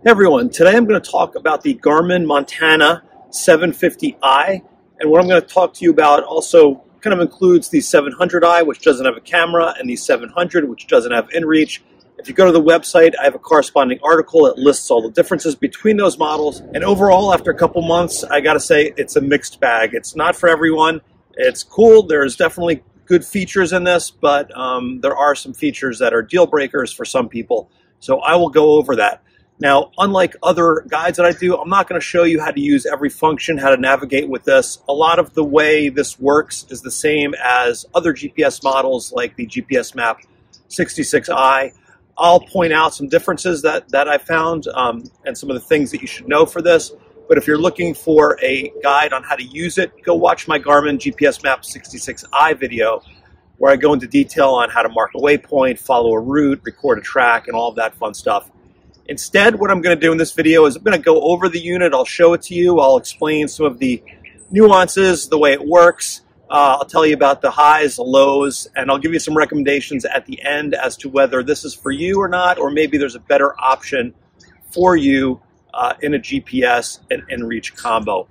Hey everyone, today I'm going to talk about the Garmin Montana 750i, and what I'm going to talk to you about also kind of includes the 700i, which doesn't have a camera, and the 700, which doesn't have InReach. If you go to the website, I have a corresponding article that lists all the differences between those models, and overall, after a couple months, I got to say it's a mixed bag. It's not for everyone. It's cool. There's definitely good features in this, but there are some features that are deal breakers for some people, so I will go over that. Now, unlike other guides that I do, I'm not going to show you how to use every function, how to navigate with this. A lot of the way this works is the same as other GPS models like the GPS Map 66i. I'll point out some differences that I found and some of the things that you should know for this. But if you're looking for a guide on how to use it, go watch my Garmin GPS Map 66i video, where I go into detail on how to mark a waypoint, follow a route, record a track, and all of that fun stuff. Instead, what I'm going to do in this video is I'm going to go over the unit. I'll show it to you. I'll explain some of the nuances, the way it works. I'll tell you about the highs, the lows, and I'll give you some recommendations at the end as to whether this is for you or not, or maybe there's a better option for you in a GPS and InReach combo.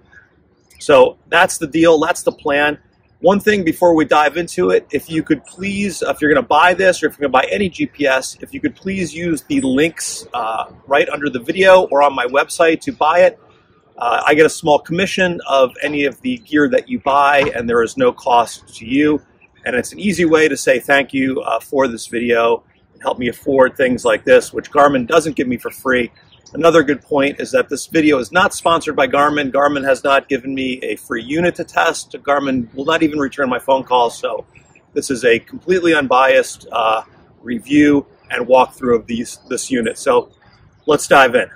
So that's the deal. That's the plan. One thing before we dive into it, if you could please, if you're going to buy this or if you're going to buy any GPS, if you could please use the links right under the video or on my website to buy it. I get a small commission of any of the gear that you buy, and there is no cost to you. And it's an easy way to say thank you for this video and help me afford things like this, which Garmin doesn't give me for free. Another good point is that this video is not sponsored by Garmin. Garmin has not given me a free unit to test. Garmin will not even return my phone calls. So this is a completely unbiased review and walkthrough of this unit. So let's dive in.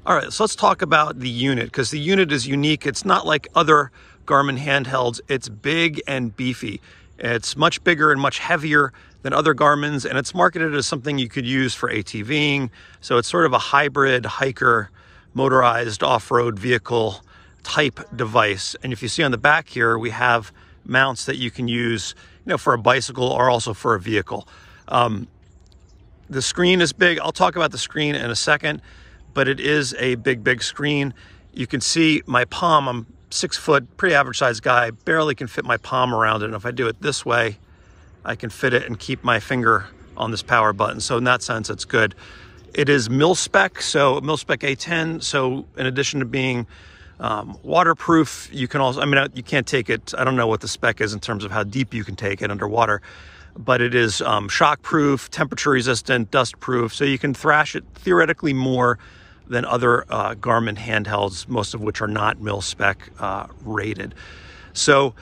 All right, so let's talk about the unit, because the unit is unique. It's not like other Garmin handhelds. It's big and beefy. It's much bigger and much heavier than other Garmin's, and it's marketed as something you could use for ATVing. So it's sort of a hybrid hiker, motorized off-road vehicle type device. And if you see on the back here, we have mounts that you can use, for a bicycle or also for a vehicle. The screen is big. I'll talk about the screen in a second, but it is a big screen. You can see my palm. I'm 6 foot, pretty average sized guy, barely can fit my palm around it. And if I do it this way, I can fit it and keep my finger on this power button. So in that sense, it's good. It is mil-spec, so mil-spec A10. So in addition to being waterproof, you can also, you can't take it, I don't know what the spec is in terms of how deep you can take it underwater, but it is shock-proof, temperature-resistant, dust-proof, so you can thrash it theoretically more than other Garmin handhelds, most of which are not mil-spec rated. So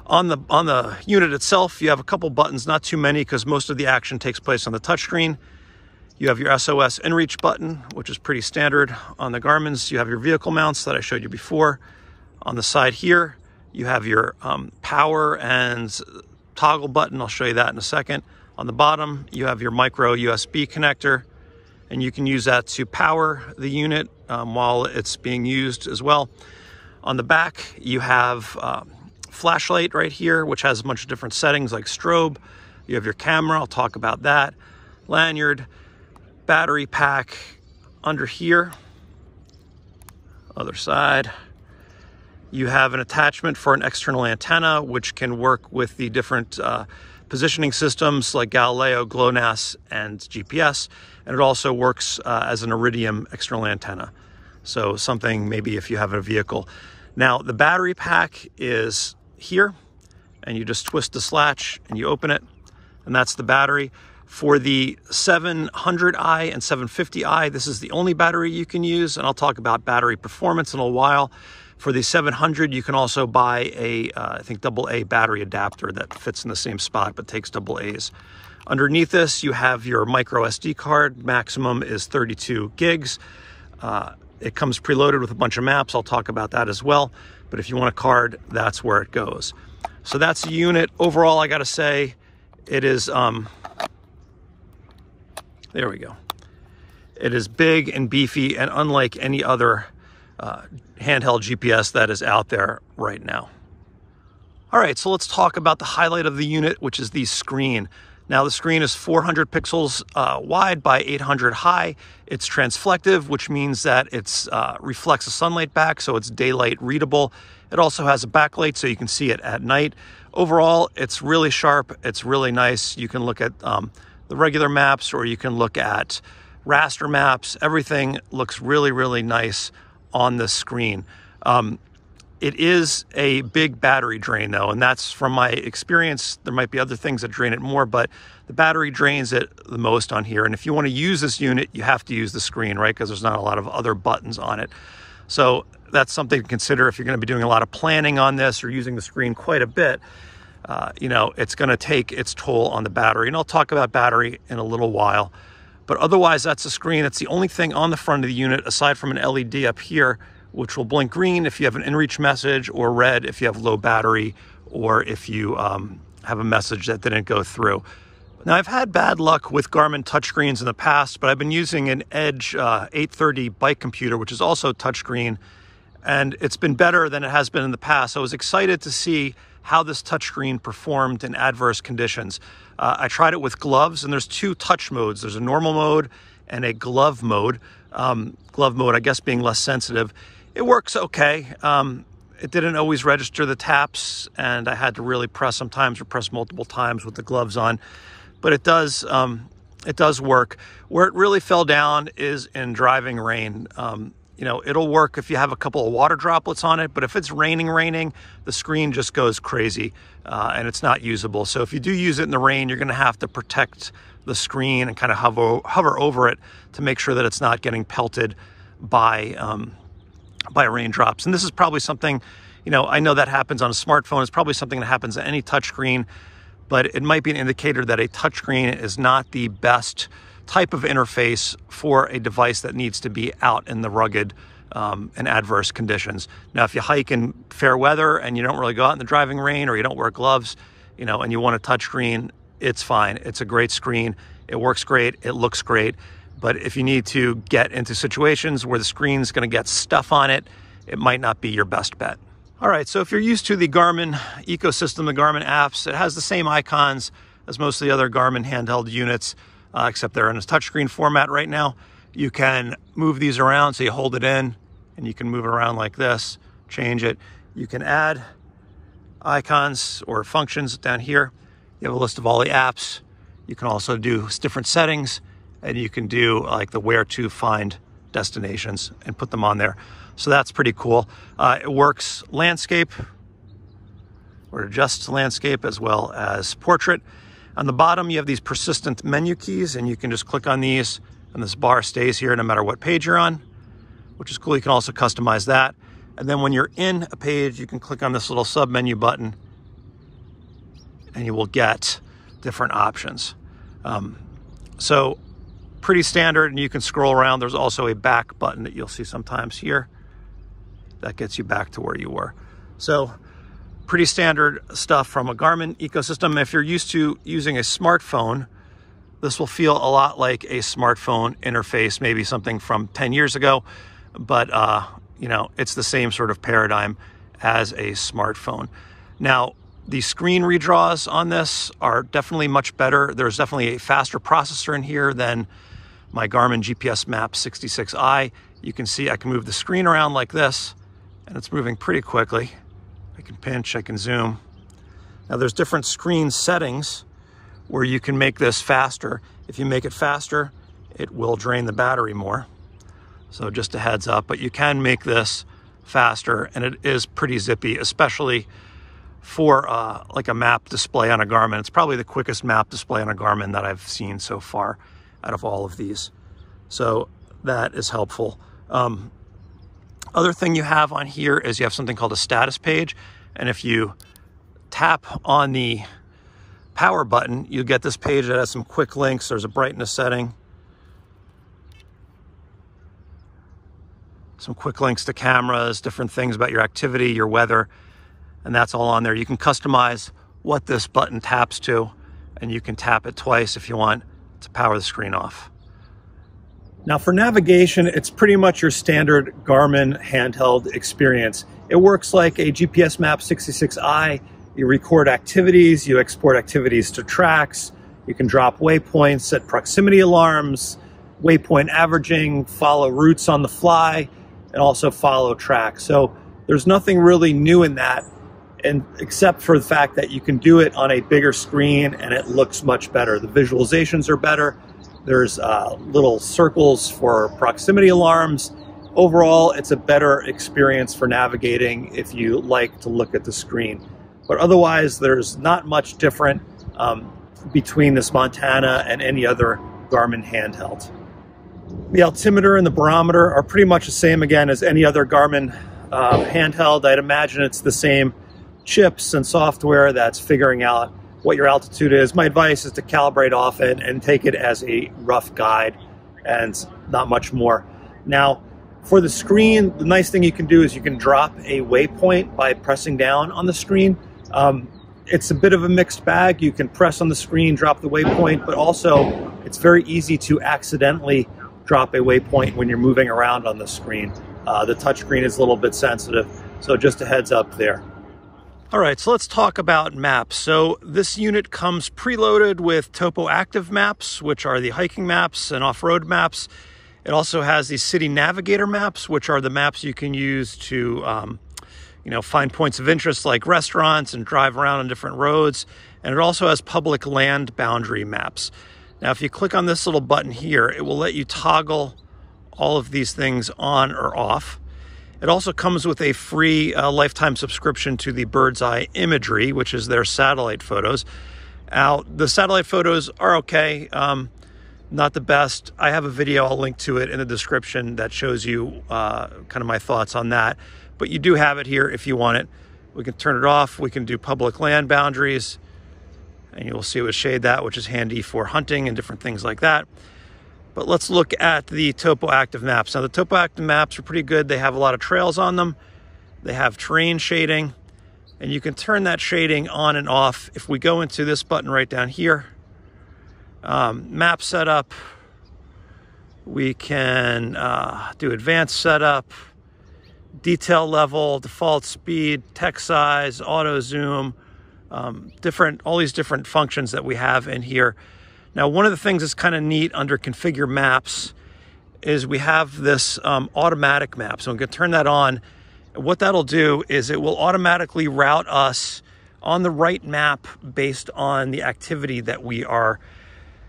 on the unit itself, you have a couple buttons, not too many, because most of the action takes place on the touchscreen. You have your SOS InReach button, which is pretty standard on the Garmin's. You have your vehicle mounts that I showed you before. On the side here, you have your power and toggle button. I'll show you that in a second. On the bottom, you have your micro USB connector, and you can use that to power the unit while it's being used as well. On the back, you have flashlight right here, which has a bunch of different settings like strobe. You have your camera, I'll talk about that. Lanyard, battery pack under here. Other side. You have an attachment for an external antenna, which can work with the different positioning systems like Galileo, GLONASS, and GPS. And it also works as an Iridium external antenna. So something maybe if you have a vehicle. Now the battery pack is here, and you just twist this latch and you open it, and that's the battery. For the 700i and 750i, this is the only battery you can use, and I'll talk about battery performance in a while. For the 700, you can also buy a, I think, AA battery adapter that fits in the same spot but takes AA's. Underneath this, you have your micro SD card. Maximum is 32 gigs. It comes preloaded with a bunch of maps. I'll talk about that as well. But if you want a card, that's where it goes. So that's the unit. Overall, I got to say, it is, there we go. It is big and beefy and unlike any other handheld GPS that is out there right now. All right, so let's talk about the highlight of the unit, which is the screen. Now the screen is 400 pixels wide by 800 high. It's transflective, which means that it reflects the sunlight back, so it's daylight readable. It also has a backlight, so you can see it at night. Overall, it's really sharp. It's really nice. You can look at the regular maps, or you can look at raster maps. Everything looks really, really nice on the screen. It is a big battery drain though, and that's from my experience. There might be other things that drain it more, but the battery drains it the most on here. And if you want to use this unit, you have to use the screen, right? Because there's not a lot of other buttons on it. So that's something to consider if you're going to be doing a lot of planning on this or using the screen quite a bit. You know, it's going to take its toll on the battery. And I'll talk about battery in a little while. But otherwise, that's the screen. It's the only thing on the front of the unit aside from an LED up here, which will blink green if you have an InReach message, or red if you have low battery, or if you have a message that didn't go through. Now, I've had bad luck with Garmin touchscreens in the past, but I've been using an Edge 830 bike computer, which is also touchscreen, and it's been better than it has been in the past. I was excited to see how this touchscreen performed in adverse conditions. I tried it with gloves, and there's two touch modes. There's a normal mode and a glove mode. Glove mode, I guess, being less sensitive. It works okay. It didn't always register the taps, and I had to really press sometimes or press multiple times with the gloves on. But it does work. Where it really fell down is in driving rain. You know, it'll work if you have a couple of water droplets on it, but if it's raining, the screen just goes crazy and it's not usable. So if you do use it in the rain, you're gonna have to protect the screen and kind of hover over it to make sure that it's not getting pelted by raindrops. And this is probably something, you know, I know that happens on a smartphone. It's probably something that happens on any touchscreen, but it might be an indicator that a touchscreen is not the best type of interface for a device that needs to be out in the rugged and adverse conditions. Now, if you hike in fair weather and you don't really go out in the driving rain, or you don't wear gloves, you know, and you want a touchscreen, it's fine. It's a great screen. It works great. It looks great. But if you need to get into situations where the screen's going to get stuff on it, it might not be your best bet. All right, so if you're used to the Garmin ecosystem, the Garmin apps, it has the same icons as most of the other Garmin handheld units, except they're in a touchscreen format right now. You can move these around, so you hold it in, and you can move it around like this, change it. You can add icons or functions down here. You have a list of all the apps. You can also do different settings, and you can do like the where to find destinations and put them on there. So that's pretty cool. It works landscape, or adjusts landscape as well as portrait. On the bottom, you have these persistent menu keys, and you can just click on these, and this bar stays here no matter what page you're on, which is cool. You can also customize that. And then when you're in a page, you can click on this little sub menu button, and you will get different options. So pretty standard, and you can scroll around. There's also a back button that you'll see sometimes here that gets you back to where you were. So pretty standard stuff from a Garmin ecosystem. If you're used to using a smartphone, this will feel a lot like a smartphone interface, maybe something from 10 years ago, but you know, it's the same sort of paradigm as a smartphone. Now, the screen redraws on this are definitely much better. There's definitely a faster processor in here than my Garmin GPS Map 66i. You can see I can move the screen around like this, and it's moving pretty quickly. I can pinch, I can zoom. Now there's different screen settings where you can make this faster. If you make it faster, it will drain the battery more. So just a heads up, but you can make this faster, and it is pretty zippy, especially for like a map display on a Garmin. It's probably the quickest map display on a Garmin that I've seen so far out of all of these. So that is helpful. Other thing you have on here is you have something called a status page. And if you tap on the power button, you get this page that has some quick links. There's a brightness setting, some quick links to cameras, different things about your activity, your weather, and that's all on there. You can customize what this button taps to, and you can tap it twice if you want to power the screen off. Now for navigation, it's pretty much your standard Garmin handheld experience. It works like a GPS Map 66i. You record activities, you export activities to tracks, You can drop waypoints, set proximity alarms, waypoint averaging, follow routes on the fly, and also follow track. So there's nothing really new in that, and except for the fact that you can do it on a bigger screen and it looks much better. The visualizations are better. There's little circles for proximity alarms. Overall, it's a better experience for navigating if you like to look at the screen. But otherwise, there's not much different between this Montana and any other Garmin handheld. The altimeter and the barometer are pretty much the same again as any other Garmin handheld. I'd imagine it's the same chips and software that's figuring out what your altitude is. My advice is to calibrate often and take it as a rough guide and not much more. Now, for the screen, the nice thing you can do is you can drop a waypoint by pressing down on the screen. It's a bit of a mixed bag. You can press on the screen, drop the waypoint, but also it's very easy to accidentally drop a waypoint when you're moving around on the screen. The touchscreen is a little bit sensitive, so just a heads up there. All right, so let's talk about maps. So this unit comes preloaded with topo active maps, which are the hiking maps and off-road maps. It also has the city navigator maps, which are the maps you can use to find points of interest like restaurants and drive around on different roads. And it also has public land boundary maps. Now, if you click on this little button here, it will let you toggle all of these things on or off. It also comes with a free lifetime subscription to the Birdseye imagery, which is their satellite photos. Now, the satellite photos are okay, not the best. I have a video, I'll link to it in the description, that shows you kind of my thoughts on that. But you do have it here if you want it. We can turn it off. We can do public land boundaries, and you'll see it would shade that, which is handy for hunting and different things like that. But let's look at the topo active maps. Now, the topo active maps are pretty good. They have a lot of trails on them. They have terrain shading, and you can turn that shading on and off. If we go into this button right down here, map setup, we can do advanced setup, detail level, default speed, text size, auto zoom, all these different functions that we have in here. Now, one of the things that's kind of neat under configure maps is we have this automatic map. So we can turn that on. What that'll do is it will automatically route us on the right map based on the activity that we are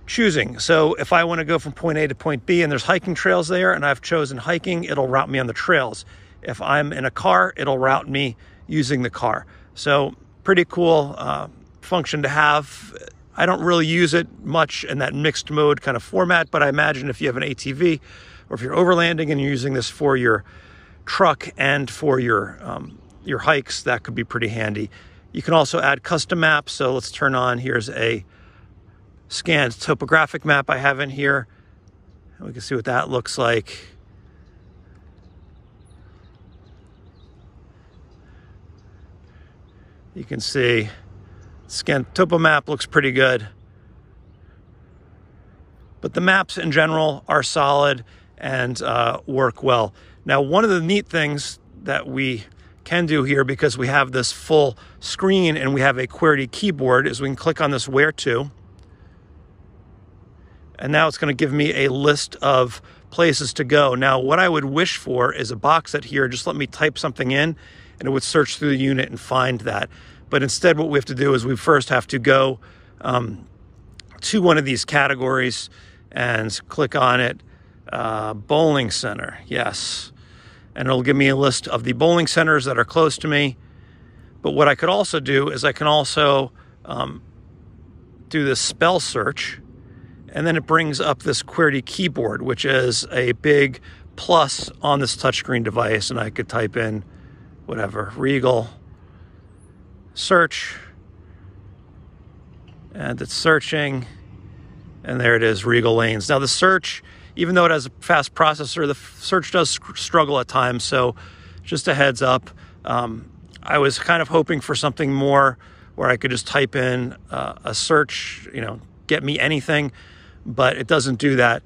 choosing. So if I want to go from point A to point B and there's hiking trails there and I've chosen hiking, it'll route me on the trails. If I'm in a car, it'll route me using the car. So pretty cool function to have. I don't really use it much in that mixed mode kind of format, but I imagine if you have an ATV or if you're overlanding and you're using this for your truck and for your hikes, that could be pretty handy. You can also add custom maps. So let's turn on, here's a scanned topographic map I have in here. We can see what that looks like. You can see scanned topo map looks pretty good. But the maps in general are solid and work well. Now, one of the neat things that we can do here, because we have this full screen and we have a QWERTY keyboard, is we can click on this where to. And now it's going to give me a list of places to go. Now, what I would wish for is a box that here, just let me type something in and it would search through the unit and find that. But instead, what we have to do is we first have to go to one of these categories and click on it. Bowling center, yes. And it'll give me a list of the bowling centers that are close to me. But what I could also do is I can also do this spell search. And then it brings up this QWERTY keyboard, which is a big plus on this touchscreen device. And I could type in whatever, Regal, search, and it's searching. And there it is, Regal Lanes. Now the search, even though it has a fast processor, the search does struggle at times. So just a heads up. I was kind of hoping for something more where I could just type in a search, get me anything. But it doesn't do that.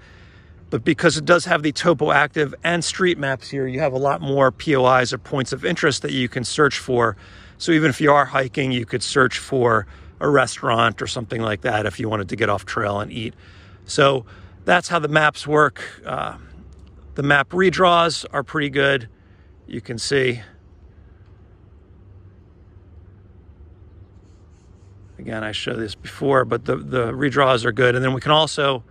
But because it does have the topo active and street maps here, you have a lot more POIs or points of interest that you can search for. So even if you are hiking, you could search for a restaurant or something like that if you wanted to get off trail and eat. So that's how the maps work. The map redraws are pretty good. You can see, again, I showed this before, but the redraws are good. And then we can also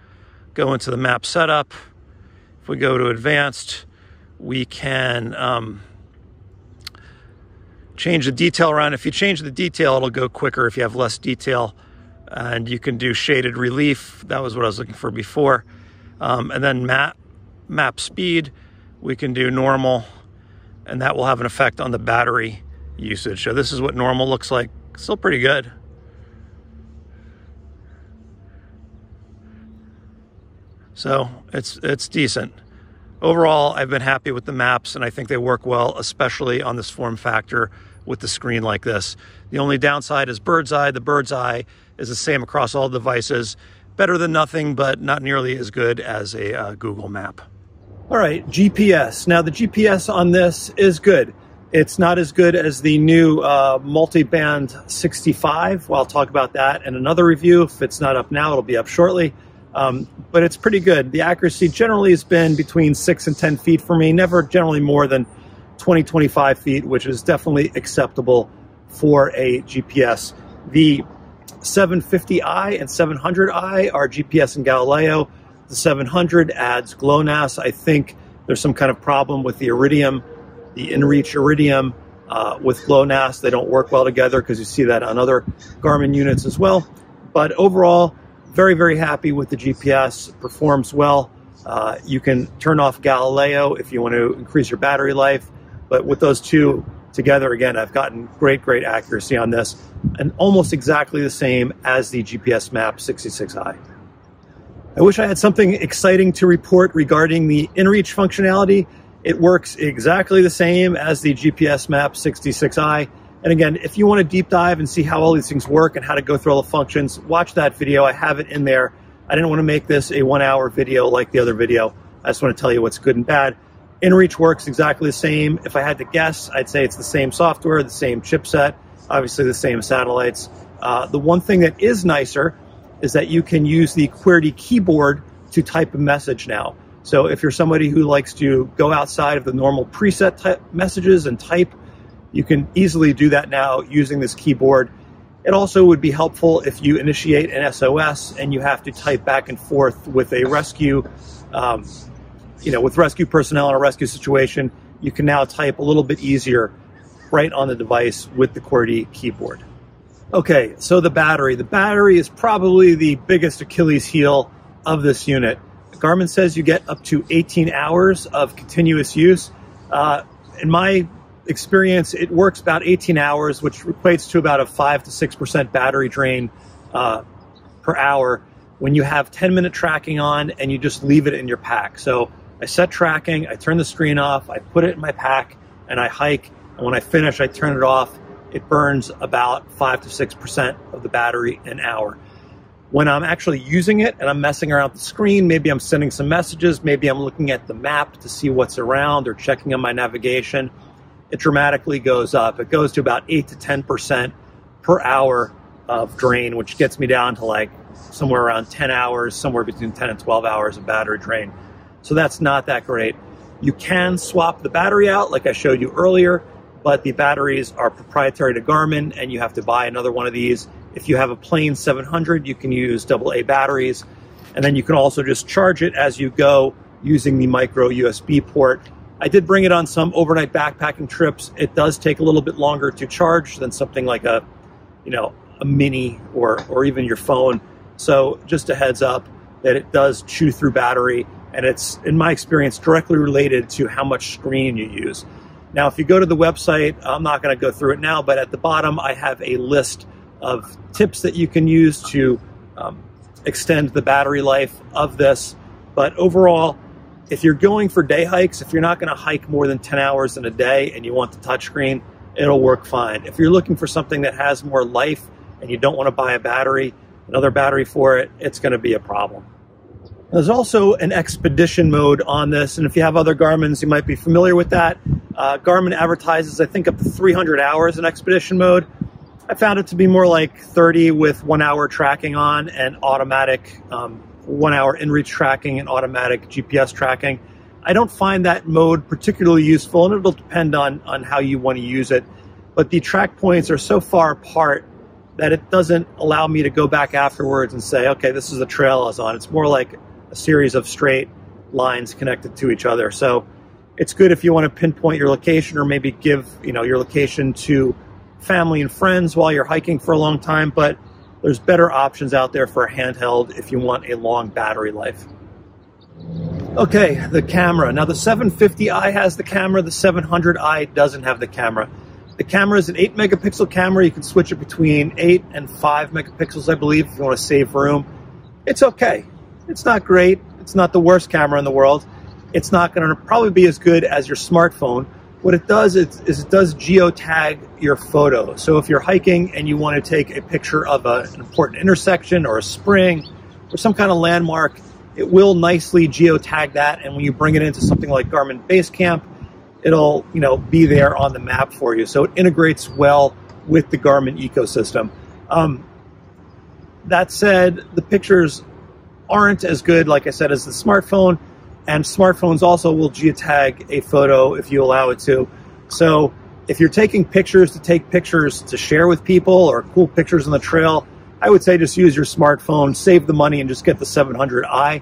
go into the map setup. If we go to advanced, we can change the detail around. If you change the detail, it'll go quicker if you have less detail. And you can do shaded relief. That was what I was looking for before. And then map speed, we can do normal, and that will have an effect on the battery usage. So this is what normal looks like. Still pretty good. So it's decent. Overall, I've been happy with the maps, and I think they work well, especially on this form factor with the screen like this. The only downside is Birdseye. The Birdseye is the same across all devices. Better than nothing, but not nearly as good as a Google map. All right, GPS. Now the GPS on this is good. It's not as good as the new multi-band 65. Well, I'll talk about that in another review. If it's not up now, it'll be up shortly. But it's pretty good. The accuracy generally has been between 6 and 10 feet for me, never generally more than 20, 25 feet, which is definitely acceptable for a GPS. The 750i and 700i are GPS and Galileo. The 700 adds GLONASS. I think there's some kind of problem with the Iridium, the InReach Iridium with GLONASS. They don't work well together because you see that on other Garmin units as well. But overall, very, very happy with the GPS. It performs well. You can turn off Galileo if you want to increase your battery life. But with those two together, again, I've gotten great, great accuracy on this, and almost exactly the same as the GPS Map 66i. I wish I had something exciting to report regarding the InReach functionality. It works exactly the same as the GPS Map 66i. And again, if you want to deep dive and see how all these things work and how to go through all the functions, watch that video. I have it in there. I didn't want to make this a 1 hour video like the other video. I just want to tell you what's good and bad. InReach works exactly the same. If I had to guess, I'd say it's the same software, the same chipset, obviously the same satellites. The one thing that is nicer is that you can use the QWERTY keyboard to type a message now. So if you're somebody who likes to go outside of the normal preset type messages and type, you can easily do that now using this keyboard. It also would be helpful if you initiate an SOS and you have to type back and forth with a rescue, with rescue personnel in a rescue situation. You can now type a little bit easier right on the device with the QWERTY keyboard. Okay, so the battery. The battery is probably the biggest Achilles heel of this unit. Garmin says you get up to 18 hours of continuous use. In my experience, it works about 18 hours, which equates to about a 5 to 6% battery drain per hour when you have 10-minute tracking on and you just leave it in your pack. So I set tracking, I turn the screen off, I put it in my pack, and I hike. And when I finish, I turn it off. It burns about 5 to 6% of the battery an hour. When I'm actually using it and I'm messing around with the screen, maybe I'm sending some messages, maybe I'm looking at the map to see what's around or checking on my navigation, it dramatically goes up. It goes to about 8 to 10% per hour of drain, which gets me down to like somewhere around 10 hours, somewhere between 10 and 12 hours of battery drain. So that's not that great. You can swap the battery out like I showed you earlier, but the batteries are proprietary to Garmin and you have to buy another one of these. If you have a plain 700, you can use AA batteries, and then you can also just charge it as you go using the micro USB port. I did bring it on some overnight backpacking trips. It does take a little bit longer to charge than something like a mini or even your phone. So just a heads up that it does chew through battery, and it's, in my experience, directly related to how much screen you use. Now, if you go to the website, I'm not going to go through it now, but at the bottom I have a list of tips that you can use to extend the battery life of this. But overall, if you're going for day hikes, if you're not going to hike more than 10 hours in a day and you want the touchscreen, it'll work fine. If you're looking for something that has more life and you don't want to buy a battery, another battery for it, it's going to be a problem. There's also an expedition mode on this, and if you have other Garmins, you might be familiar with that. Garmin advertises, I think, up to 300 hours in expedition mode. I found it to be more like 30 with 1 hour tracking on and automatic 1 hour InReach tracking and automatic GPS tracking. I don't find that mode particularly useful, and it'll depend on how you want to use it. But the track points are so far apart that it doesn't allow me to go back afterwards and say, okay, this is the trail I was on. It's more like a series of straight lines connected to each other. So it's good if you want to pinpoint your location, or maybe give your location to family and friends while you're hiking for a long time. But there's better options out there for a handheld if you want a long battery life. Okay, the camera. Now the 750i has the camera, the 700i doesn't have the camera. The camera is an 8 megapixel camera. You can switch it between 8 and 5 megapixels, I believe, if you want to save room. It's okay. It's not great. It's not the worst camera in the world. It's not going to probably be as good as your smartphone. What it does is it does geotag your photo. So if you're hiking and you want to take a picture of an important intersection or a spring or some kind of landmark, it will nicely geotag that. And when you bring it into something like Garmin Basecamp, it'll be there on the map for you. So it integrates well with the Garmin ecosystem. That said, the pictures aren't as good, like I said, as the smartphone. And smartphones also will geotag a photo if you allow it to. So if you're taking pictures to take pictures to share with people, or cool pictures on the trail, I would say just use your smartphone, save the money, and just get the 700i.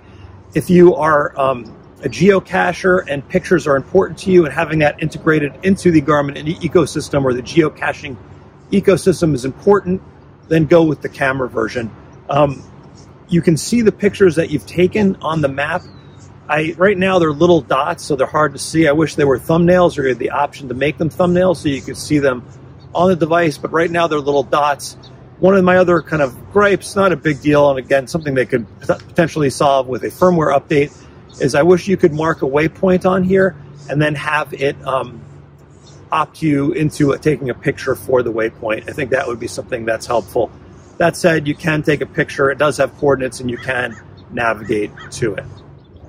If you are a geocacher and pictures are important to you, and having that integrated into the Garmin ecosystem or the geocaching ecosystem is important, then go with the camera version. You can see the pictures that you've taken on the map. Right now they're little dots, so they're hard to see. I wish they were thumbnails, or you had the option to make them thumbnails so you could see them on the device, but right now they're little dots. One of my other kind of gripes, not a big deal, and again, something they could potentially solve with a firmware update, is I wish you could mark a waypoint on here and then have it opt you into taking a picture for the waypoint. I think that would be something that's helpful. That said, you can take a picture. It does have coordinates, and you can navigate to it.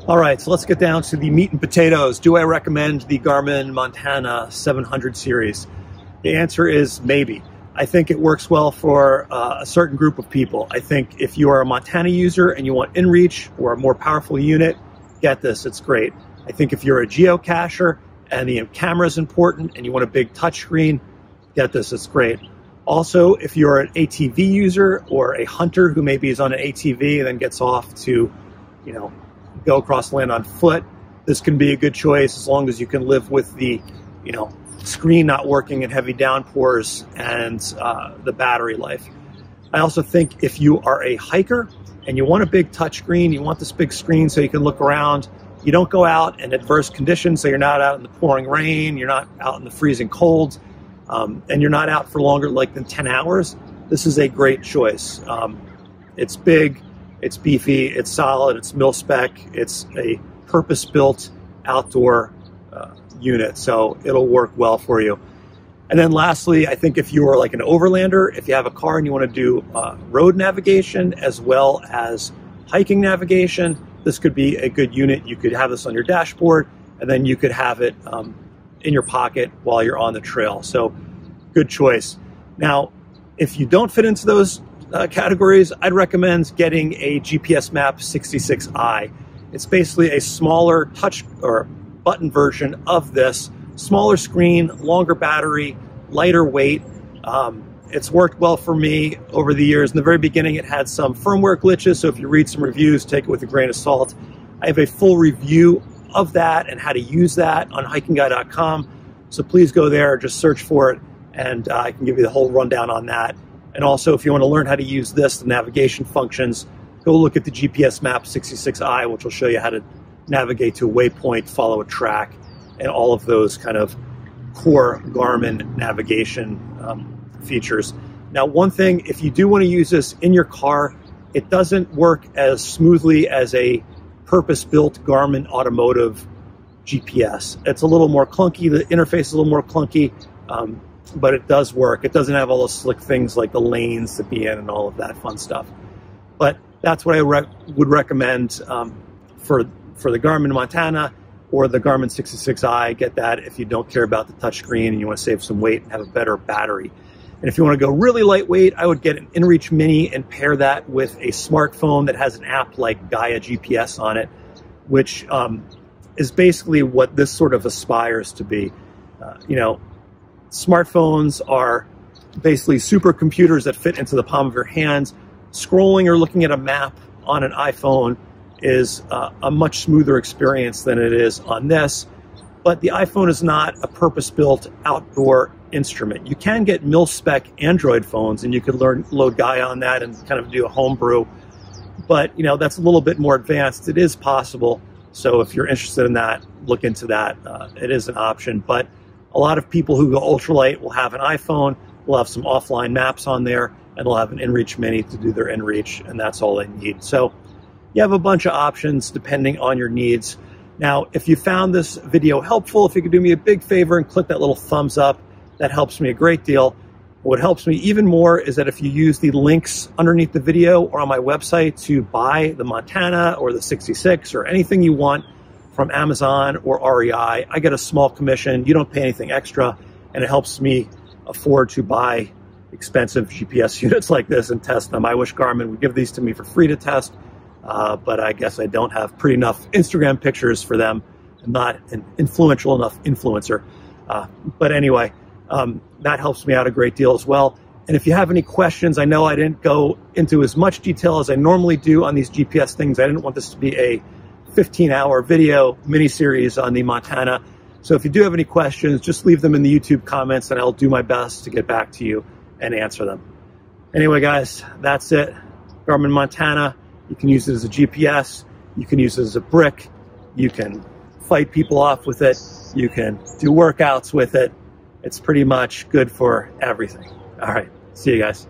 All right, so let's get down to the meat and potatoes. Do I recommend the Garmin Montana 700 series? The answer is maybe. I think it works well for a certain group of people. I think if you are a Montana user and you want InReach or a more powerful unit, get this, it's great. I think if you're a geocacher and the camera is important and you want a big touchscreen, get this, it's great. Also, if you're an ATV user or a hunter who maybe is on an ATV and then gets off to, go across land on foot, this can be a good choice as long as you can live with the, screen not working in heavy downpours and the battery life. I also think if you are a hiker and you want a big touchscreen, you want this big screen so you can look around, you don't go out in adverse conditions, so you're not out in the pouring rain, you're not out in the freezing cold, and you're not out for longer than 10 hours, this is a great choice. It's big, it's beefy, it's solid, it's mil-spec, it's a purpose-built outdoor unit, so it'll work well for you. And then lastly, I think if you are like an overlander, if you have a car and you want to do road navigation as well as hiking navigation, this could be a good unit. You could have this on your dashboard, and then you could have it in your pocket while you're on the trail. So good choice. Now, if you don't fit into those categories, I'd recommend getting a GPS Map 66i. It's basically a smaller touch or button version of this. Smaller screen, longer battery, lighter weight. It's worked well for me over the years. In the very beginning, it had some firmware glitches, so if you read some reviews, take it with a grain of salt. I have a full review of that and how to use that on HikingGuy.com, so please go there, just search for it, and I can give you the whole rundown on that. And also, if you want to learn how to use this, the navigation functions, go look at the GPS Map 66i, which will show you how to navigate to a waypoint, follow a track, and all of those kind of core Garmin navigation features. Now, one thing, if you do want to use this in your car, it doesn't work as smoothly as a purpose-built Garmin automotive GPS. It's a little more clunky. The interface is a little more clunky, but it does work. It doesn't have all those slick things like the lanes to be in and all of that fun stuff. But that's what I would recommend for the Garmin Montana or the Garmin 66i. Get that if you don't care about the touchscreen and you want to save some weight and have a better battery. And if you want to go really lightweight, I would get an InReach Mini and pair that with a smartphone that has an app like Gaia GPS on it, which is basically what this sort of aspires to be. Smartphones are basically supercomputers that fit into the palm of your hands. Scrolling or looking at a map on an iPhone is a much smoother experience than it is on this. But the iPhone is not a purpose-built outdoor instrument. You can get mil-spec Android phones, and you could load Gaia on that and kind of do a homebrew. But that's a little bit more advanced. It is possible. So if you're interested in that, look into that. It is an option. But a lot of people who go ultralight will have an iPhone, will have some offline maps on there, and they'll have an InReach Mini to do their InReach, and that's all they need. So you have a bunch of options depending on your needs. Now, if you found this video helpful, if you could do me a big favor and click that little thumbs up, that helps me a great deal. What helps me even more is that if you use the links underneath the video or on my website to buy the Montana or the 66 or anything you want from Amazon or REI, I get a small commission. You don't pay anything extra, and it helps me afford to buy expensive GPS units like this and test them. I wish Garmin would give these to me for free to test, but I guess I don't have pretty enough Instagram pictures for them. I'm not an influential enough influencer. But anyway, that helps me out a great deal as well. And if you have any questions, I know I didn't go into as much detail as I normally do on these GPS things. I didn't want this to be a 15-hour video mini-series on the Montana. So if you do have any questions, just leave them in the YouTube comments and I'll do my best to get back to you and answer them. Anyway, guys, that's it. Garmin Montana. You can use it as a GPS. You can use it as a brick. You can fight people off with it. You can do workouts with it. It's pretty much good for everything. All right. See you guys.